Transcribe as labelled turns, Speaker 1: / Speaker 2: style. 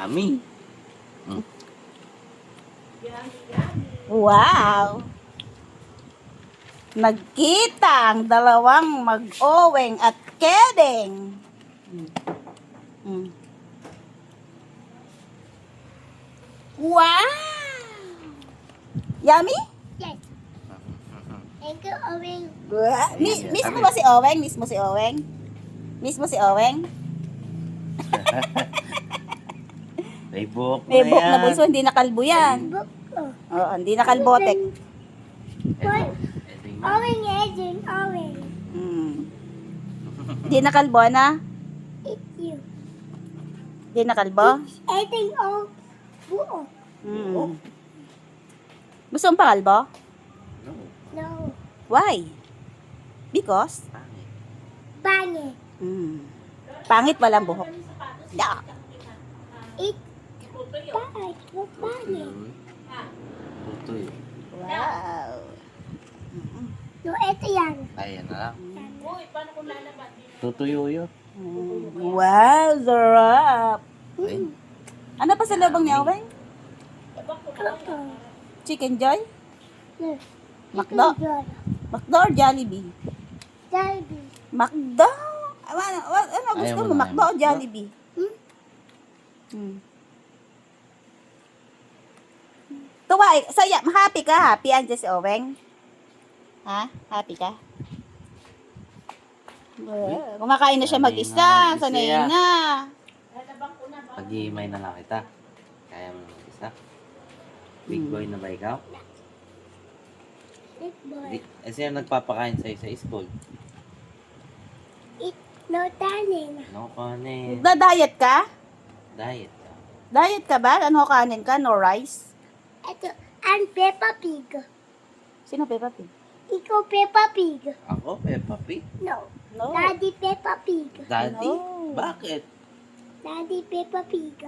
Speaker 1: Ami. Mm.
Speaker 2: Wow! Nagkita ang dalawang mag-owing at kedeng. Mm. Wow! Yummy?
Speaker 3: Yes. Thank you, Owen.
Speaker 2: Miss mo ba si Oweng? Miss mo si Oweng? Miss mo si Oweng?
Speaker 1: May buhok
Speaker 2: May
Speaker 1: na
Speaker 2: buhok na
Speaker 1: yan.
Speaker 2: bunso, hindi na kalbo yan.
Speaker 3: Book. Oh.
Speaker 2: Oo, hindi na kalbotek.
Speaker 1: Ito. Ito yung
Speaker 3: Owen, Edwin, Owen.
Speaker 2: Mm. Hindi na kalbo na?
Speaker 3: It's you.
Speaker 2: Hindi na kalbo?
Speaker 3: Edwin, oh. Buo.
Speaker 2: Mm. Gusto mo pa kalbo?
Speaker 1: No.
Speaker 3: No.
Speaker 2: Why? Because?
Speaker 1: Pangit.
Speaker 3: Bangin.
Speaker 2: Mm. Pangit walang buhok. Da.
Speaker 3: It. Bangin. Bangin.
Speaker 1: Tutoy.
Speaker 2: Wow.
Speaker 3: No, ito yan.
Speaker 1: Ayan na lang. Tutuyo yun.
Speaker 2: Wow, sarap.
Speaker 1: Ayun.
Speaker 2: Ano pa sa labang ni Oweng?
Speaker 3: Oo.
Speaker 2: Chicken Joy?
Speaker 3: No.
Speaker 2: Macdo? Macdo or Jollibee?
Speaker 3: Jollibee.
Speaker 2: Macdo? Ano gusto
Speaker 1: Ayaw
Speaker 2: mo?
Speaker 1: mo na,
Speaker 2: Macdo o
Speaker 1: ayaw mo.
Speaker 2: Jollibee?
Speaker 3: Hmm?
Speaker 2: Hmm. Tuwa, saya, happy ka? Happy andyan si Oweng? Ha? Happy ka? Kumakain na siya mag-isa. Sanay na.
Speaker 1: Pag-iimay na lang kita. Kaya mo na mag-isa. Big boy na ba ikaw?
Speaker 3: Big boy.
Speaker 1: Sino nagpapakain sa'yo sa school?
Speaker 3: It. No, tanin.
Speaker 1: No, kanin.
Speaker 2: Nagda-diet ka?
Speaker 1: Diet ka.
Speaker 2: Diet ka ba? Ano kanin ka? No rice?
Speaker 3: Ito. And Peppa Pig.
Speaker 2: Sino Peppa Pig?
Speaker 3: Ikaw Peppa Pig.
Speaker 1: Ako, Peppa Pig.
Speaker 3: No.
Speaker 2: No.
Speaker 3: Daddy Peppa Pig.
Speaker 1: Daddy?
Speaker 2: No.
Speaker 1: Bakit?
Speaker 3: Daddy Peppa Pig.